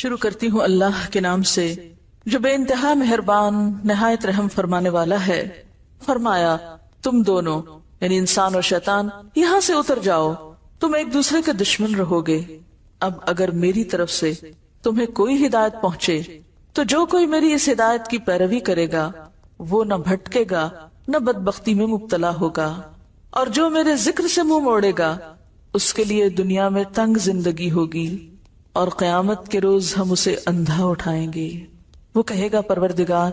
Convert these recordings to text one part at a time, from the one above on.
شروع کرتی ہوں اللہ کے نام سے جو بے انتہا مہربان نہایت رحم فرمانے والا ہے۔ فرمایا تم دونوں یعنی انسان اور شیطان یہاں سے اتر جاؤ، تم ایک دوسرے کے دشمن رہو گے۔ اب اگر میری طرف سے تمہیں کوئی ہدایت پہنچے تو جو کوئی میری اس ہدایت کی پیروی کرے گا وہ نہ بھٹکے گا نہ بدبختی میں مبتلا ہوگا، اور جو میرے ذکر سے منہ موڑے گا اس کے لیے دنیا میں تنگ زندگی ہوگی اور قیامت کے روز ہم اسے اندھا اٹھائیں گے۔ وہ کہے گا پروردگار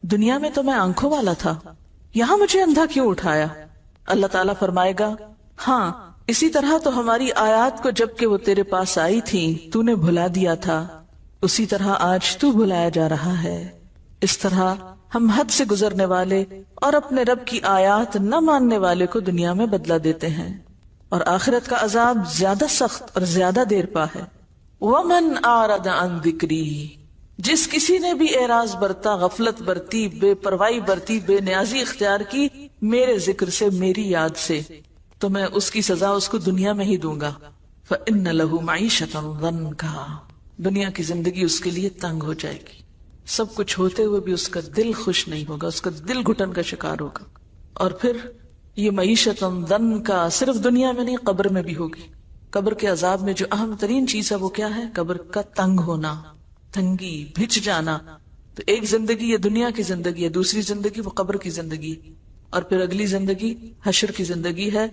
دنیا میں تو میں آنکھوں والا تھا، یہاں مجھے اندھا کیوں اٹھایا؟ اللہ تعالیٰ فرمائے گا ہاں اسی طرح تو ہماری آیات کو جب کہ وہ تیرے پاس آئی تھی تو نے بھلا دیا تھا، اسی طرح آج تو بھلایا جا رہا ہے۔ اس طرح ہم حد سے گزرنے والے اور اپنے رب کی آیات نہ ماننے والے کو دنیا میں بدلہ دیتے ہیں، اور آخرت کا عذاب زیادہ سخت اور زیادہ دیر پا ہے۔ وَمَنْ أَعْرَضَ عَنْ ذِكْرِي، جس کسی نے بھی اعراض برتا، غفلت برتی، بے پرواہی برتی، بے نیازی اختیار کی میرے ذکر سے، میری یاد سے، تو میں اس کی سزا اس کو دنیا میں ہی دوں گا۔ فَإِنَّ لَهُ مَعِيشَةً ضَنْكَا، دنیا کی زندگی اس کے لیے تنگ ہو جائے گی، سب کچھ ہوتے ہوئے بھی اس کا دل خوش نہیں ہوگا، اس کا دل گھٹن کا شکار ہوگا۔ اور پھر یہ معیشتاً ضنکا صرف دنیا میں نہیں قبر میں بھی ہوگی۔ قبر کے عذاب میں جو اہم ترین چیز ہے وہ کیا ہے؟ قبر کا تنگ ہونا، تنگی، بھچ جانا۔ تو ایک زندگی یہ دنیا کی زندگی ہے، دوسری زندگی وہ قبر کی زندگی، اور پھر اگلی زندگی حشر کی زندگی ہے۔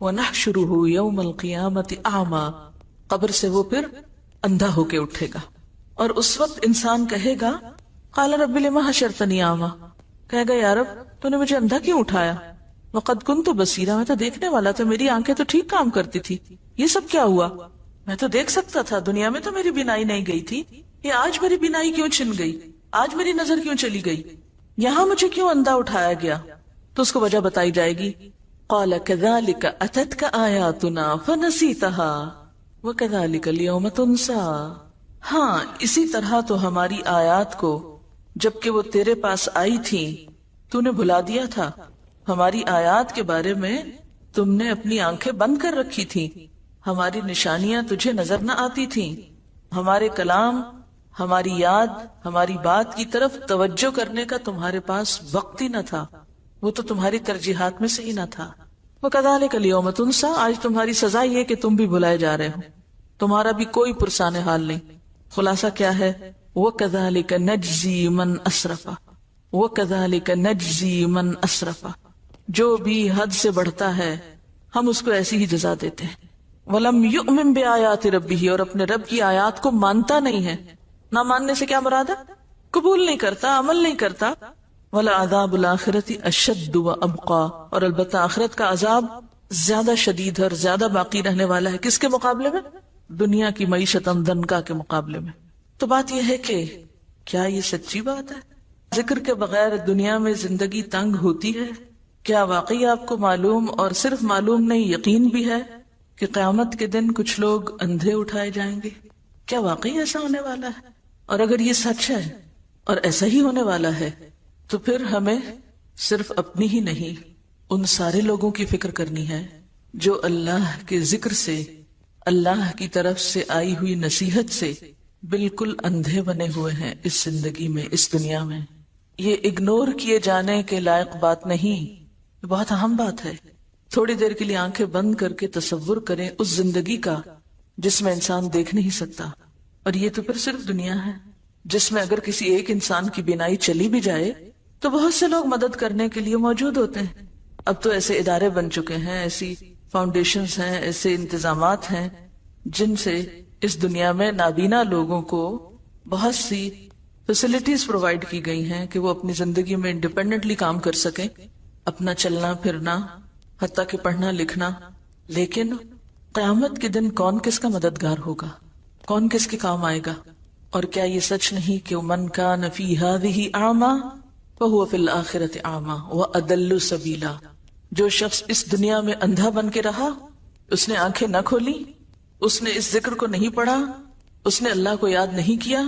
وَنَحْشُرُهُ يَوْمَ الْقِيَامَةِ أَعْمَى، قبر سے وہ پھر اندھا ہو کے اٹھے گا، اور اس وقت انسان کہے گا قَالَ رَبِّ لِمَ حَشَرْتَنِي أَعْمَى، کہے گا یا رب تو نے مجھے اندھا کیوں اٹھایا؟ وَقَدْ كُنْتُ بَصِيرًا، میں تو دیکھنے والا تھا، میری آنکھیں تو ٹھیک کام کرتی تھی، یہ سب کیا ہوا؟ میں تو دیکھ سکتا تھا، دنیا میں تو میری بینائی نہیں گئی تھی، یہ آج میری بینائی کیوں چھن گئی؟ آج میری نظر کیوں چلی گئی؟ یہاں مجھے کیوں اندھا اٹھایا گیا؟ تو اس کو وجہ بتائی جائے گی۔ قَالَ كَذَلِكَ أَتَتْكَ آيَاتُنَا فَنَسِيتَهَا وَكَذَلِكَ الْيَوْمَ تُنْسَى، ہاں اسی طرح تو ہماری آیات کو جبکہ وہ تیرے پاس آئی تھی تو نے بھلا دیا تھا۔ ہماری آیات کے بارے میں تم نے اپنی آنکھیں بند کر رکھی تھی، ہماری نشانیاں تجھے نظر نہ آتی تھیں، ہمارے کلام، ہماری یاد، ہماری بات کی طرف توجہ کرنے کا تمہارے پاس وقت ہی نہ تھا، وہ تو تمہاری ترجیحات میں سے ہی نہ تھا۔ وَكَذَلِكَ الْيَوْمَ تُنْسَى، آج تمہاری سزا یہ کہ تم بھی بھلائے جا رہے ہو، تمہارا بھی کوئی پرسان حال نہیں۔ خلاصہ کیا ہے؟ وَكَذَلِكَ نَجْزِي مَنْ أَسْرَفَ، وَكَذَلِكَ نَجْزِي مَنْ أَسْرَفَ، جو بھی حد سے بڑھتا ہے ہم اس کو ایسی ہی جزا دیتے ہیں۔ وَلَمْ يُؤْمِن بِآيَاتِ رَبِّهِ، اور اپنے رب کی آیات کو مانتا نہیں ہے۔ نہ ماننے سے کیا مراد ہے؟ قبول نہیں کرتا، عمل نہیں کرتا۔ وَلَعَذَابُ الْآخِرَةِ أَشَدُّ وَأَبْقَىٰ، اور البتہ آخرت کا عذاب زیادہ شدید اور زیادہ باقی رہنے والا ہے۔ کس کے مقابلے میں؟ دنیا کی معیشت ضنکا کے مقابلے میں۔ تو بات یہ ہے کہ کیا یہ سچی بات ہے؟ ذکر کے بغیر دنیا میں زندگی تنگ ہوتی ہے؟ کیا واقعی آپ کو معلوم، اور صرف معلوم نہیں یقین بھی ہے کہ قیامت کے دن کچھ لوگ اندھے اٹھائے جائیں گے؟ کیا واقعی ایسا ہونے والا ہے؟ اور اگر یہ سچ ہے اور ایسا ہی ہونے والا ہے تو پھر ہمیں صرف اپنی ہی نہیں ان سارے لوگوں کی فکر کرنی ہے جو اللہ کے ذکر سے، اللہ کی طرف سے آئی ہوئی نصیحت سے بالکل اندھے بنے ہوئے ہیں اس زندگی میں، اس دنیا میں۔ یہ اگنور کیے جانے کے لائق بات نہیں، یہ بہت اہم بات ہے۔ تھوڑی دیر کے لیے آنکھیں بند کر کے تصور کریں اس زندگی کا جس میں انسان دیکھ نہیں سکتا، اور یہ تو پھر صرف دنیا ہے جس میں اگر کسی ایک انسان کی بینائی چلی بھی جائے تو بہت سے لوگ مدد کرنے کے لیے موجود ہوتے ہیں۔ اب تو ایسے ادارے بن چکے ہیں، ایسی فاؤنڈیشنز ہیں، ایسے انتظامات ہیں جن سے اس دنیا میں نابینا لوگوں کو بہت سی فیسلٹیز پرووائڈ کی گئی ہیں کہ وہ اپنی زندگی میں انڈیپینڈنٹلی کام کر سکیں، اپنا چلنا پھرنا، حتیٰ کہ پڑھنا لکھنا۔ لیکن قیامت کے دن کون کس کا مددگار ہوگا؟ کون کس کے کام آئے گا؟ اور کیا یہ سچ نہیں کہ من کان فی ہذہ اعمی فہو فی الآخرۃ اعمی واضل سبیلا، جو شخص اس دنیا میں اندھا بن کے رہا، اس نے آنکھیں نہ کھولی، اس نے اس ذکر کو نہیں پڑھا، اس نے اللہ کو یاد نہیں کیا،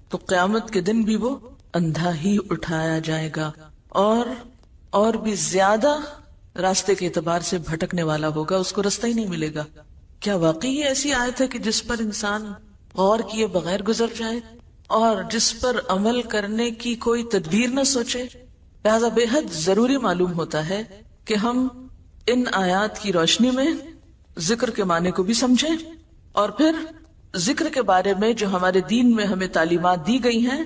تو قیامت کے دن بھی وہ اندھا ہی اٹھایا جائے گا، اور بھی زیادہ راستے کے اعتبار سے بھٹکنے والا ہوگا، اس کو راستہ ہی نہیں ملے گا۔ کیا واقعی یہ ایسی آیت ہے کہ جس پر انسان غور کیے بغیر گزر جائے اور جس پر عمل کرنے کی کوئی تدبیر نہ سوچے. لہذا بے حد ضروری معلوم ہوتا ہے کہ ہم ان آیات کی روشنی میں ذکر کے معنی کو بھی سمجھیں اور پھر ذکر کے بارے میں جو ہمارے دین میں ہمیں تعلیمات دی گئی ہیں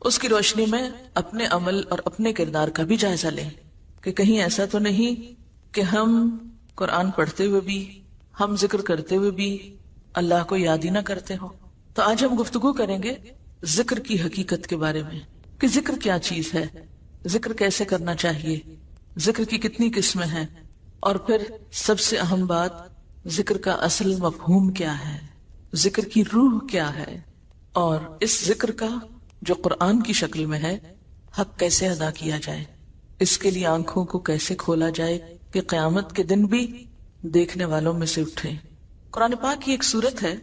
اس کی روشنی میں اپنے عمل اور اپنے کردار کا بھی جائزہ لیں کہ کہیں ایسا تو نہیں کہ ہم قرآن پڑھتے ہوئے بھی، ہم ذکر کرتے ہوئے بھی اللہ کو یاد ہی نہ کرتے ہوں. تو آج ہم گفتگو کریں گے ذکر کی حقیقت کے بارے میں کہ ذکر کیا چیز ہے، ذکر کیسے کرنا چاہیے، ذکر کی کتنی قسمیں ہیں، اور پھر سب سے اہم بات ذکر کا اصل مفہوم کیا ہے، ذکر کی روح کیا ہے، اور اس ذکر کا جو قرآن کی شکل میں ہے حق کیسے ادا کیا جائے، اس کے لیے آنکھوں کو کیسے کھولا جائے کہ قیامت کے دن بھی دیکھنے والوں میں سے اٹھے. قرآن پاک کی ایک سورت ہے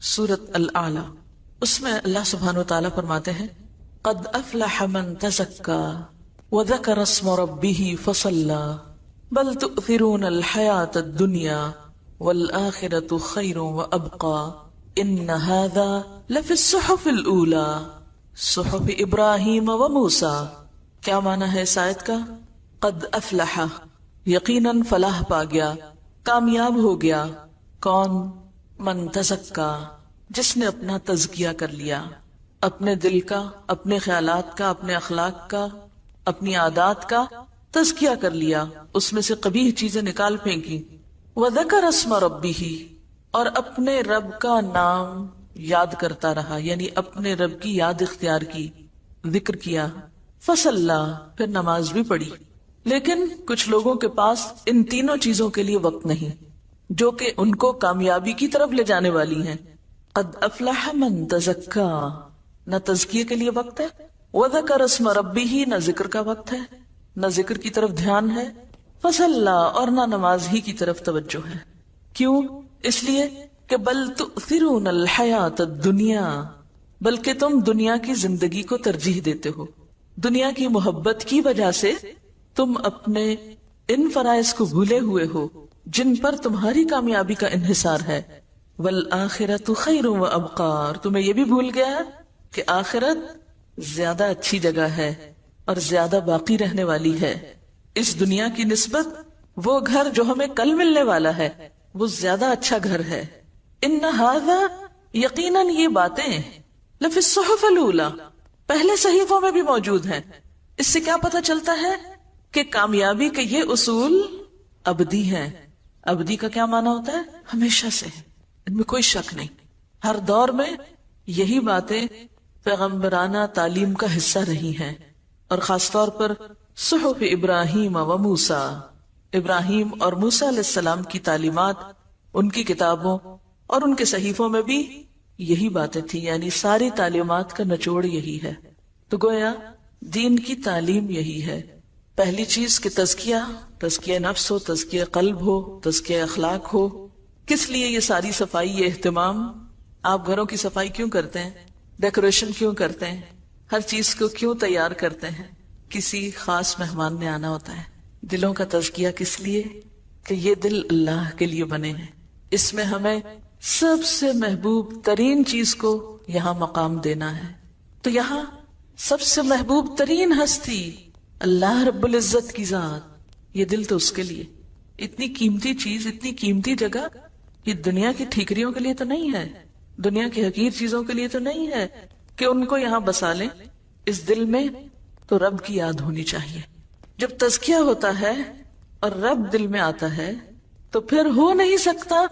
سورت الاعلی، اس میں اللہ سبحانہ وتعالی فرماتے ہیں قد افلح من تزکا وذکر اسم ربہ فصلی بل تؤثرون الحیاۃ الدنیا والآخرۃ خیر وابقی ان ھذا لفی الصحف الاولی صحف ابراہیم وموسیٰ. کیا معنی ہے اس آیت کا؟ قد افلح، یقیناً فلاح پا گیا، کامیاب ہو گیا. کون؟ من تزکا، جس نے اپنا تزکیہ کر لیا، اپنے دل کا، اپنے خیالات کا، اپنے اخلاق کا، اپنی عادات کا تزکیہ کر لیا، اس میں سے قبیح چیزیں نکال پھینکی. وذکر اسم ربہ، اور اپنے رب کا نام یاد کرتا رہا، یعنی اپنے رب کی یاد اختیار کی، ذکر کیا. فصلی، پھر نماز بھی پڑھی. لیکن کچھ لوگوں کے پاس ان تینوں چیزوں کے لیے وقت نہیں جو کہ ان کو کامیابی کی طرف لے جانے والی ہیں. قد افلح من تزکا، نہ تزکیے کے لیے وقت ہے، وذکر اسم ربہ، نہ ذکر کا وقت ہے، نہ ذکر کی طرف دھیان ہے. فصلی، اور نہ نماز ہی کی طرف توجہ ہے. کیوں؟ اس لیے کہ بل تؤثرون الحیاۃ الدنیا، بلکہ تم دنیا کی زندگی کو ترجیح دیتے ہو. دنیا کی محبت کی وجہ سے تم اپنے ان فرائض کو بھولے ہوئے ہو جن پر تمہاری کامیابی کا انحصار ہے. والآخرۃ خیر وابقی، اور تمہیں یہ بھی بھول گیا کہ آخرت زیادہ اچھی جگہ ہے اور زیادہ باقی رہنے والی ہے. اس دنیا کی نسبت وہ گھر جو ہمیں کل ملنے والا ہے وہ زیادہ اچھا گھر ہے. ان ھذا، یقیناً یہ باتیں لفی الصحف الاولی، پہلے صحیفوں میں بھی موجود ہیں. اس سے کیا پتہ چلتا ہے کہ کامیابی کے یہ اصول ابدی ہیں. ابدی کا کیا معنی ہوتا ہے؟ ہمیشہ سے، ان میں کوئی شک نہیں. ہر دور میں یہی باتیں پیغمبرانہ تعلیم کا حصہ رہی ہیں، اور خاص طور پر صحف ابراہیم و موسیٰ، ابراہیم اور موسیٰ علیہ السلام کی تعلیمات، ان کی کتابوں اور ان کے صحیفوں میں بھی یہی باتیں تھی. یعنی ساری تعلیمات کا نچوڑ یہی ہے. تو گویا دین کی تعلیم یہی ہے. پہلی چیز کہ تزکیہ نفس ہو، تزکیہ قلب ہو، تزکیہ اخلاق ہو. کس لیے یہ ساری صفائی، یہ اہتمام؟ آپ گھروں کی صفائی کیوں کرتے ہیں؟ ڈیکوریشن کیوں کرتے ہیں؟ ہر چیز کو کیوں تیار کرتے ہیں؟ کسی خاص مہمان نے آنا ہوتا ہے. دلوں کا تزکیہ کس لیے؟ کہ یہ دل اللہ کے لیے بنے ہیں. اس میں ہمیں سب سے محبوب ترین چیز کو یہاں مقام دینا ہے. تو یہاں سب سے محبوب ترین ہستی اللہ رب العزت کی ذات، یہ دل تو اس کے لیے. اتنی قیمتی چیز، اتنی قیمتی جگہ، یہ دنیا کی ٹھیکریوں کے لیے تو نہیں ہے، دنیا کی حقیر چیزوں کے لیے تو نہیں ہے کہ ان کو یہاں بسا لیں. اس دل میں تو رب کی یاد ہونی چاہیے. جب تزکیہ ہوتا ہے اور رب دل میں آتا ہے تو پھر ہو نہیں سکتا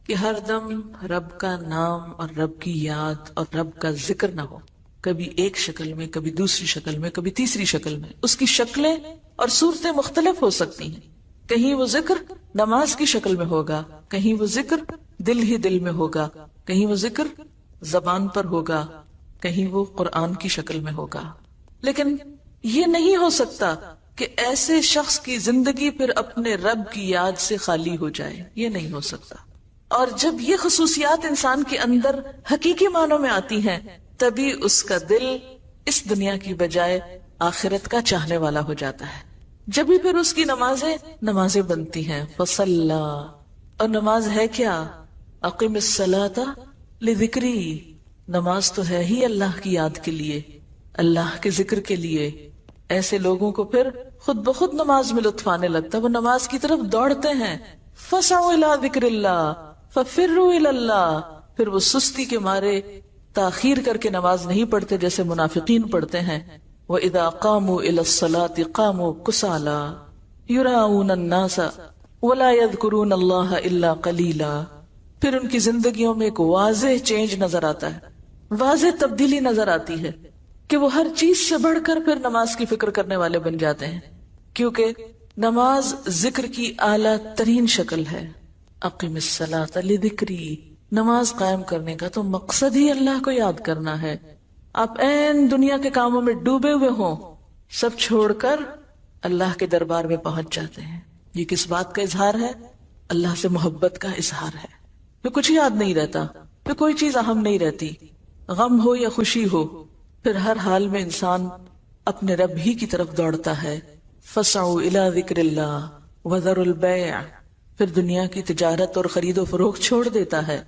کہ ہر دم رب کا نام اور رب کی یاد اور رب کا ذکر نہ ہو. کبھی ایک شکل میں، کبھی دوسری شکل میں، کبھی تیسری شکل میں. اس کی شکلیں اور صورتیں مختلف ہو سکتی ہیں. کہیں وہ ذکر نماز کی شکل میں ہوگا، کہیں وہ ذکر دل ہی دل میں ہوگا، کہیں وہ ذکر زبان پر ہوگا، کہیں وہ قرآن کی شکل میں ہوگا. لیکن یہ نہیں ہو سکتا کہ ایسے شخص کی زندگی پھر اپنے رب کی یاد سے خالی ہو جائے. یہ نہیں ہو سکتا. اور جب یہ خصوصیات انسان کے اندر حقیقی معنوں میں آتی ہیں تبھی اس کا دل اس دنیا کی بجائے آخرت کا چاہنے والا ہو جاتا ہے. جبھی پھر اس کی نمازیں بنتی ہیں. فصلی، اور نماز ہے کیا؟ اقم الصلاۃ لذکری، نماز تو ہے ہی اللہ کی یاد کے لیے، اللہ کے ذکر کے لیے، ایسے لوگوں کو پھر خود بخود نماز میں لطف آنے لگتا ہے، وہ نماز کی طرف دوڑتے ہیں. فَسَعُوا إِلَىٰ ذِكْرِ اللَّهِ فَفِرُّوا إِلَى اللَّهِ، پھر وہ سستی کے مارے تاخیر کر کے نماز نہیں پڑھتے جیسے منافقین پڑھتے ہیں. وَإِذَا قَامُوا إِلَى الصَّلَاةِ قَامُوا كُسَالَىٰ يُرَاءُونَ النَّاسَ وَلَا يَذْكُرُونَ اللَّهَ إِلَّا قَلِيلًا. پھر ان کی زندگیوں میں ایک واضح چینج نظر آتا ہے، واضح تبدیلی نظر آتی ہے کہ وہ ہر چیز سے بڑھ کر پھر نماز کی فکر کرنے والے بن جاتے ہیں، کیونکہ نماز ذکر کی اعلیٰ ترین شکل ہے. اقیم الصلاۃ لذکری، نماز قائم کرنے کا تو مقصد ہی اللہ کو یاد کرنا ہے. آپ این دنیا کے کاموں میں ڈوبے ہوئے ہوں، سب چھوڑ کر اللہ کے دربار میں پہنچ جاتے ہیں. یہ کس بات کا اظہار ہے؟ اللہ سے محبت کا اظہار ہے. پھر کچھ یاد نہیں رہتا، پھر کوئی چیز اہم نہیں رہتی، غم ہو یا خوشی ہو، پھر ہر حال میں انسان اپنے رب ہی کی طرف دوڑتا ہے. فَسَعُوا إِلَىٰ ذِكْرِ اللَّهِ وَذَرُوا الْبَيْعَ، پھر دنیا کی تجارت اور خرید و فروخت چھوڑ دیتا ہے.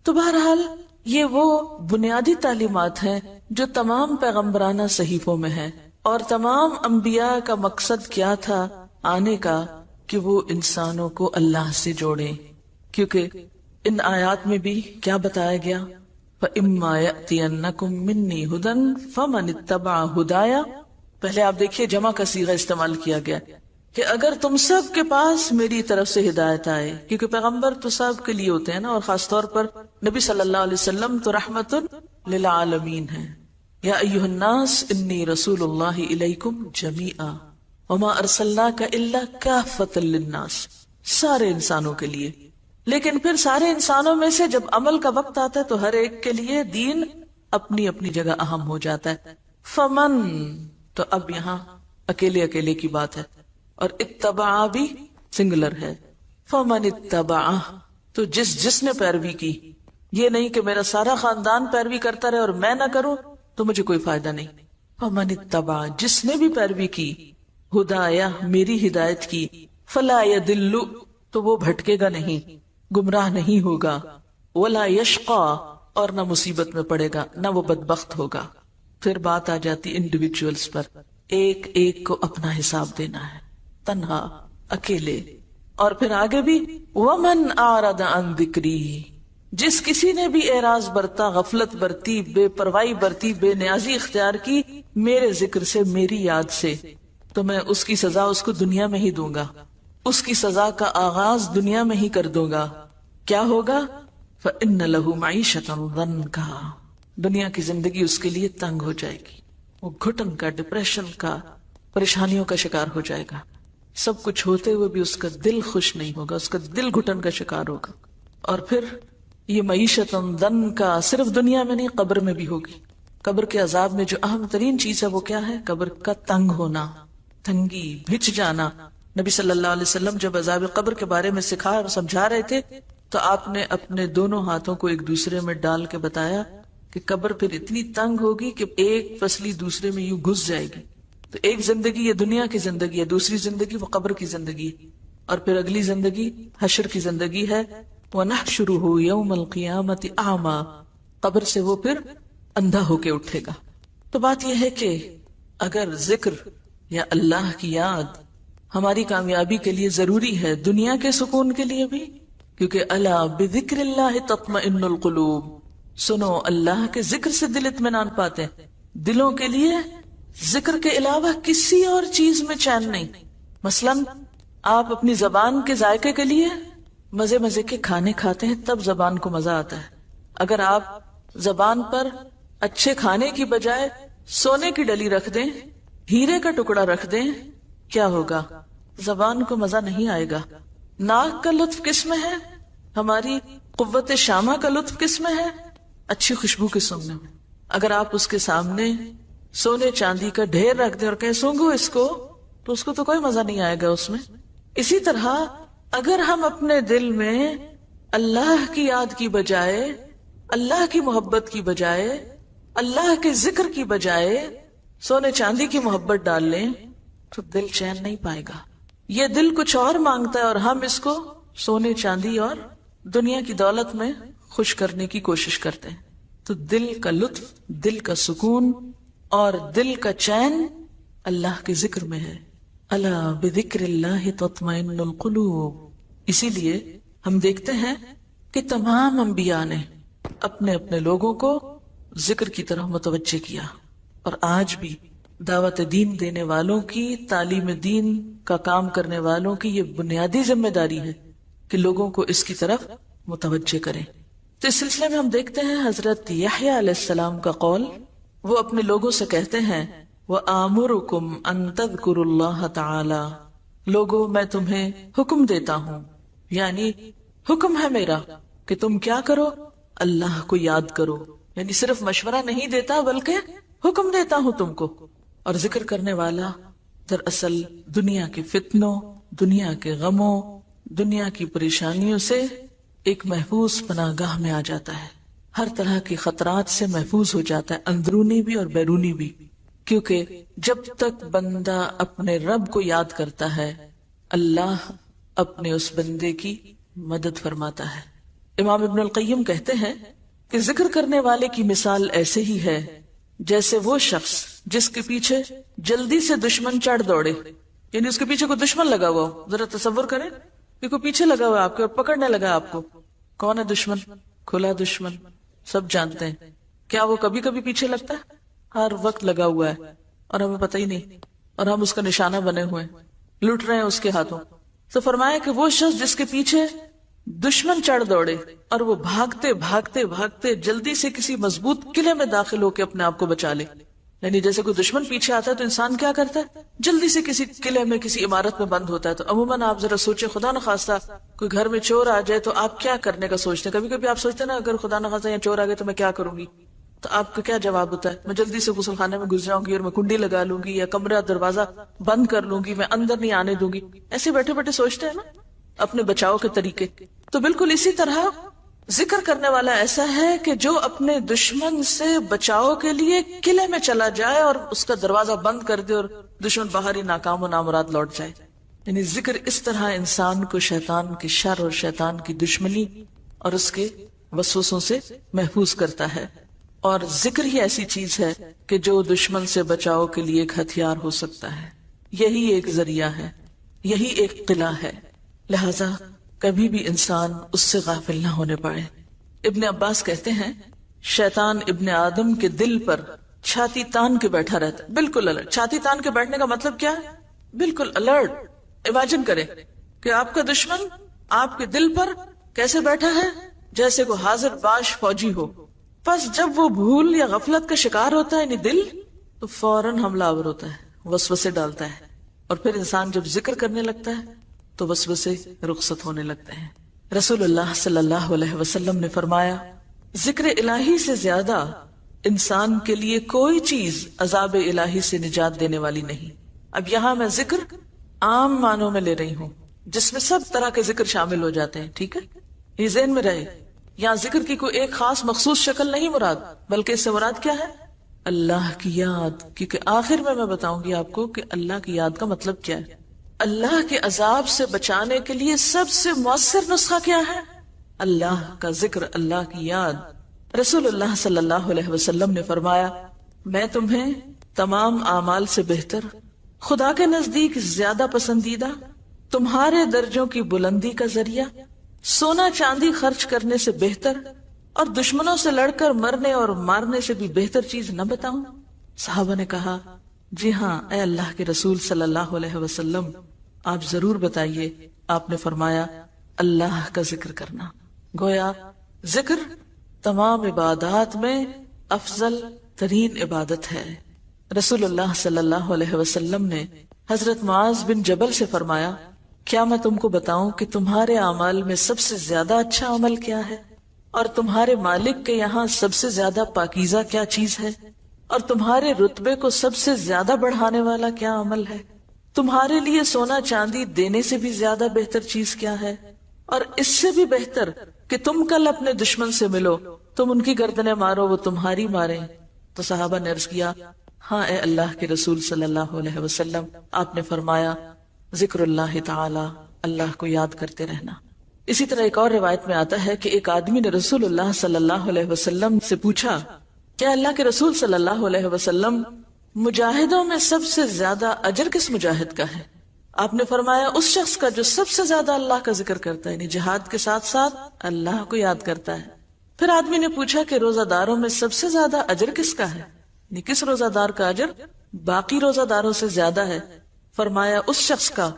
تو بہرحال یہ وہ بنیادی تعلیمات ہیں جو تمام پیغمبرانہ صحیفوں میں ہیں، اور تمام انبیاء کا مقصد کیا تھا آنے کا کہ وہ انسانوں کو اللہ سے جوڑیں. کیونکہ ان آیات میں بھی کیا بتایا گیا؟ فَإِمَّا يَأْتِيَنَّكُم مِّنِّي هُدًى فَمَنِ اتَّبَعَ هُدَايَ. پہلے آپ دیکھیے جمع کا صیغہ استعمال کیا گیا کہ اگر تم سب کے پاس میری طرف سے ہدایت آئے، کیونکہ پیغمبر تو سب کے لیے ہوتے ہیں نا، اور خاص طور پر نبی صلی اللہ علیہ وسلم تو رحمت للعالمین ہیں. یا ایھا الناس انی رسول اللہ الیکم جمیعا وما ارسلناک الا کافۃ للناس، سارے انسانوں کے لیے. لیکن پھر سارے انسانوں میں سے جب عمل کا وقت آتا ہے تو ہر ایک کے لیے دین اپنی اپنی جگہ اہم ہو جاتا ہے. فمن، تو اب یہاں اکیلے اکیلے کی بات ہے، اور اتبع بھی سنگلر ہے. فمن اتبع، تو جس نے پیروی کی. یہ نہیں کہ میرا سارا خاندان پیروی کرتا رہے اور میں نہ کروں تو مجھے کوئی فائدہ نہیں. فمن اتبع، جس نے بھی پیروی کی، ہدایا، میری ہدایت کی، فلا یضل، تو وہ بھٹکے گا نہیں، گمراہ نہیں ہوگا، ولا یشقا، اور نہ مصیبت میں پڑے گا، نہ وہ بدبخت ہوگا. پھر بات آ جاتی انڈیویجولز پر، ایک ایک کو اپنا حساب دینا ہے، تنہا، اکیلے. اور پھر آگے بھی ومن اعرض عن ذکری، جس کسی نے بھی اعراض برتا، غفلت برتی، بے پرواہی برتی، بے نیازی اختیار کی میرے ذکر سے، میری یاد سے، تو میں اس کی سزا اس کو دنیا میں ہی دوں گا. اس کی سزا کا آغاز دنیا میں ہی کر دوں گا. کیا ہوگا؟ فإن له معیشة ضنکا، دنیا کی زندگی اس کے لیے تنگ ہو جائے گی، وہ گھٹن کا، ڈپریشن کا، پریشانیوں کا شکار ہو جائے گا. سب کچھ ہوتے ہوئے بھی اس کا دل خوش نہیں ہوگا، اس کا دل گھٹن کا شکار ہوگا. اور پھر یہ معیشت ضنکا صرف دنیا میں نہیں، قبر میں بھی ہوگی. قبر کے عذاب میں جو اہم ترین چیز ہے وہ کیا ہے؟ قبر کا تنگ ہونا، تنگی، بھچ جانا. نبی صلی اللہ علیہ وسلم جب عذاب قبر کے بارے میں سکھا اور سمجھا رہے تھے تو آپ نے اپنے دونوں ہاتھوں کو ایک دوسرے میں ڈال کے بتایا کہ قبر پھر اتنی تنگ ہوگی کہ ایک پسلی دوسرے میں یوں گھس جائے گی. تو ایک زندگی یہ دنیا کی زندگی ہے، دوسری زندگی وہ قبر کی زندگی ہے، اور پھر اگلی زندگی حشر کی زندگی ہے. وَنَحْشُرُهُ يَوْمَ الْقِيَامَةِ أَعْمَى، قبر سے وہ پھر اندھا ہو کے اٹھے گا. تو بات یہ ہے کہ اگر ذکر یا اللہ کی یاد ہماری کامیابی کے لیے ضروری ہے، دنیا کے سکون کے لیے بھی، کیونکہ الا بذکر اللہ تطمئن القلوب، سنو اللہ کے ذکر سے دل اطمینان پاتے ہیں. دلوں کے لیے ذکر کے علاوہ کسی اور چیز میں چین نہیں. مثلا آپ اپنی زبان کے ذائقے کے لیے مزے مزے کے کھانے کھاتے ہیں، تب زبان کو مزہ آتا ہے. اگر آپ زبان پر اچھے کھانے کی بجائے سونے کی ڈلی رکھ دیں، ہیرے کا ٹکڑا رکھ دیں، کیا ہوگا؟ زبان کو مزہ نہیں آئے گا. ناک کا لطف کس میں ہے؟ ہماری قوت شامہ کا لطف کس میں ہے؟ اچھی خوشبو کے سونگنے میں. اگر آپ اس کے سامنے سونے چاندی کا ڈھیر رکھ دیں اور کہیں سونگو اس کو، تو اس کو تو کوئی مزہ نہیں آئے گا اس میں. اسی طرح اگر ہم اپنے دل میں اللہ کی یاد کی بجائے، اللہ کی محبت کی بجائے، اللہ کے ذکر کی بجائے سونے چاندی کی محبت ڈال لیں تو دل چین نہیں پائے گا. یہ دل کچھ اور مانگتا ہے اور ہم اس کو سونے چاندی اور دنیا کی دولت میں خوش کرنے کی کوشش کرتے ہیں. تو دل کا لطف، دل کا سکون اور دل کا چین اللہ کے ذکر میں ہے. الا بذکر اللہ تطمئن القلوب. اسی لیے ہم دیکھتے ہیں کہ تمام انبیاء نے اپنے اپنے لوگوں کو ذکر کی طرف متوجہ کیا، اور آج بھی دعوت دین دینے والوں کی، تعلیم دین کا کام کرنے والوں کی یہ بنیادی ذمہ داری ہے کہ لوگوں کو اس کی طرف متوجہ کریں. تو اس سلسلے میں ہم دیکھتے ہیں حضرت یحییٰ علیہ السلام کا قول. وہ اپنے لوگوں سے کہتے ہیں وَآمُرُكُمْ أَن تَذْكُرُوا اللَّهَ تَعَالَى. لوگوں میں تمہیں حکم دیتا ہوں، یعنی حکم ہے میرا کہ تم کیا کرو؟ اللہ کو یاد کرو. یعنی صرف مشورہ نہیں دیتا بلکہ حکم دیتا ہوں تم کو. اور ذکر کرنے والا دراصل دنیا کے فتنوں، دنیا کے غموں، دنیا کی پریشانیوں سے ایک محفوظ پناہ گاہ میں آ جاتا ہے، ہر طرح کے خطرات سے محفوظ ہو جاتا ہے، اندرونی بھی اور بیرونی بھی. کیونکہ جب تک بندہ اپنے رب کو یاد کرتا ہے، اللہ اپنے اس بندے کی مدد فرماتا ہے. امام ابن القیم کہتے ہیں کہ ذکر کرنے والے کی مثال ایسے ہی ہے جیسے وہ شخص جس کے پیچھے جلدی سے دشمن چڑھ دوڑے. یعنی اس کے پیچھے کوئی دشمن لگا ہوا ہو. ذرا تصور کریں کہ کوئی پیچھے لگا ہوا آپ کے اور پکڑنے لگا آپ کو. کون ہے دشمن؟ کھلا دشمن، سب جانتے ہیں. کیا وہ کبھی کبھی پیچھے لگتا ہے؟ ہر وقت لگا ہوا ہے اور ہمیں پتہ ہی نہیں، اور ہم اس کا نشانہ بنے ہوئے ہیں، لٹ رہے ہیں اس کے ہاتھوں. تو فرمایا کہ وہ شخص جس کے پیچھے دشمن چڑھ دوڑے اور وہ بھاگتے بھاگتے بھاگتے جلدی سے کسی مضبوط قلعے میں داخل ہو کے اپنے آپ کو بچا لے. یعنی جیسے کوئی دشمن پیچھے آتا ہے تو انسان کیا کرتا ہے؟ جلدی سے کسی قلعے میں، کسی عمارت میں بند ہوتا ہے. تو عموماً آپ ذرا سوچیں، خدا نخواستہ کوئی گھر میں چور آ جائے تو آپ کیا کرنے کا سوچتے ہیں؟ کبھی کبھی آپ سوچتے ہیں نا اگر خدا نخواستہ یا چور آ گئے تو میں کیا کروں گی؟ تو آپ کا کیا جواب ہوتا ہے؟ میں جلدی سے غسل خانے میں گھس جاؤں گی اور میں کنڈی لگا لوں گی، یا کمرہ دروازہ بند کر لوں گی، میں اندر نہیں آنے دوں گی. ایسے بیٹھے بیٹھے سوچتے ہیں نا اپنے بچاؤ کے طریقے. تو بالکل اسی طرح ذکر کرنے والا ایسا ہے کہ جو اپنے دشمن سے بچاؤ کے لیے قلعے میں چلا جائے اور اس کا دروازہ بند کر دے اور دشمن باہر ہی ناکام و نامراد لوٹ جائے. یعنی ذکر اس طرح انسان کو شیطان کی شر اور شیطان کی دشمنی اور اس کے وسوسوں سے محفوظ کرتا ہے. اور ذکر ہی ایسی چیز ہے کہ جو دشمن سے بچاؤ کے لیے ایک ہتھیار ہو سکتا ہے. یہی ایک ذریعہ ہے، یہی ایک قلعہ ہے. لہذا کبھی بھی انسان اس سے غافل نہ ہونے پائے. ابن عباس کہتے ہیں شیطان ابن آدم کے دل پر چھاتی تان کے بیٹھا رہتا ہے، بالکل الرٹ. چھاتی تان کے بیٹھنے کا مطلب کیا ہے؟ بالکل الرٹ. امیجن کریں کہ آپ کا دشمن آپ کے دل پر کیسے بیٹھا ہے، جیسے کوئی حاضر باش فوجی ہو. بس جب وہ بھول یا غفلت کا شکار ہوتا ہے یعنی دل، تو فوراً حملہ آور ہوتا ہے، وسوسے ڈالتا ہے. اور پھر انسان جب ذکر کرنے لگتا ہے تو وسوسے رخصت ہونے لگتے ہیں. رسول اللہ صلی اللہ علیہ وسلم نے فرمایا ذکر الہی سے زیادہ انسان کے لیے کوئی چیز عذاب الہی سے نجات دینے والی نہیں. اب یہاں میں ذکر عام معنوں میں لے رہی ہوں جس میں سب طرح کے ذکر شامل ہو جاتے ہیں، ٹھیک ہے؟ یہ ذہن میں رہے. یہاں ذکر کی کوئی ایک خاص مخصوص شکل نہیں مراد، بلکہ اس سے مراد کیا ہے؟ اللہ کی یاد. کیونکہ آخر میں بتاؤں گی آپ کو کہ اللہ کی یاد کا مطلب کیا ہے. اللہ کے عذاب سے بچانے کے لیے سب سے مؤثر نسخہ کیا ہے؟ اللہ کا ذکر، اللہ کی یاد. رسول اللہ صلی اللہ علیہ وسلم نے فرمایا میں تمہیں تمام اعمال سے بہتر، خدا کے نزدیک زیادہ پسندیدہ، تمہارے درجوں کی بلندی کا ذریعہ، سونا چاندی خرچ کرنے سے بہتر اور دشمنوں سے لڑ کر مرنے اور مارنے سے بھی بہتر چیز نہ بتاؤں؟ صحابہ نے کہا جی ہاں اے اللہ کے رسول صلی اللہ علیہ وسلم، آپ ضرور بتائیے. آپ نے فرمایا اللہ کا ذکر کرنا. گویا ذکر تمام عبادات میں افضل ترین عبادت ہے. رسول اللہ صلی اللہ علیہ وسلم نے حضرت معاذ بن جبل سے فرمایا کیا میں تم کو بتاؤں کہ تمہارے اعمال میں سب سے زیادہ اچھا عمل کیا ہے، اور تمہارے مالک کے یہاں سب سے زیادہ پاکیزہ کیا چیز ہے، اور تمہارے رتبے کو سب سے زیادہ بڑھانے والا کیا عمل ہے؟ تمہارے لیے سونا چاندی دینے سے بھی زیادہ بہتر چیز کیا ہے، اور اس سے بھی بہتر کہ تم کل اپنے دشمن سے ملو، تم ان کی گردنیں مارو وہ تمہاری ماریں. تو صحابہ نے عرض کیا ہاں اے اللہ کے رسول صلی اللہ علیہ وسلم. آپ نے فرمایا ذکر اللہ تعالی، اللہ کو یاد کرتے رہنا. اسی طرح ایک اور روایت میں آتا ہے کہ ایک آدمی نے رسول اللہ صلی اللہ علیہ وسلم سے پوچھا، کیا اللہ کے رسول صلی اللہ علیہ وسلم مجاہدوں میں سب سے زیادہ اجر کس مجاہد کا ہے؟ آپ نے فرمایا اس شخص کا جو سب سے زیادہ اللہ کا ذکر کرتا ہے، یعنی جہاد کے ساتھ ساتھ اللہ کو یاد کرتا ہے۔ پھر آدمی نے پوچھا کہ روزہ داروں میں سب سے زیادہ اجر کس کا ہے، یعنی کس روزہ دار کا اجر باقی روزہ داروں سے زیادہ ہے؟ فرمایا اس شخص کا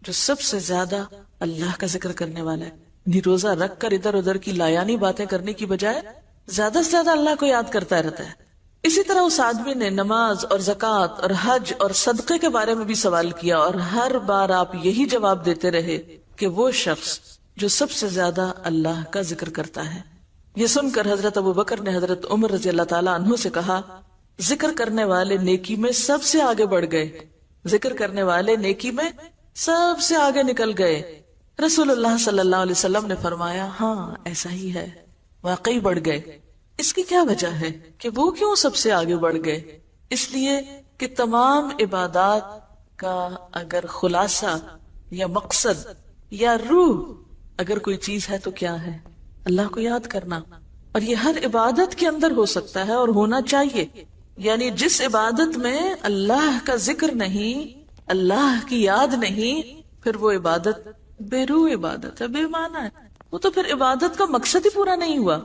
جو سب سے زیادہ اللہ کا ذکر کرنے والا ہے، یعنی روزہ رکھ کر ادھر ادھر کی لایانی باتیں کرنے کی بجائے زیادہ سے زیادہ اللہ کو یاد کرتا رہتا ہے۔ اسی طرح اس آدمی نے نماز اور زکوٰۃ اور حج اور صدقے کے بارے میں بھی سوال کیا، اور ہر بار آپ یہی جواب دیتے رہے کہ وہ شخص جو سب سے زیادہ اللہ کا ذکر کرتا ہے۔ یہ سن کر حضرت ابوبکر نے حضرت عمر رضی اللہ تعالیٰ عنہ سے کہا، ذکر کرنے والے نیکی میں سب سے آگے بڑھ گئے، ذکر کرنے والے نیکی میں سب سے آگے نکل گئے۔ رسول اللہ صلی اللہ علیہ وسلم نے فرمایا، ہاں ایسا ہی ہے، واقعی بڑھ گئے۔ اس کی کیا وجہ ہے کہ وہ کیوں سب سے آگے بڑھ گئے؟ اس لیے کہ تمام عبادات کا اگر خلاصہ یا مقصد یا روح اگر کوئی چیز ہے تو کیا ہے؟ اللہ کو یاد کرنا، اور یہ ہر عبادت کے اندر ہو سکتا ہے اور ہونا چاہیے۔ یعنی جس عبادت میں اللہ کا ذکر نہیں، اللہ کی یاد نہیں، پھر وہ عبادت بے روح عبادت ہے، بے معنی ہے، وہ تو پھر عبادت کا مقصد ہی پورا نہیں ہوا۔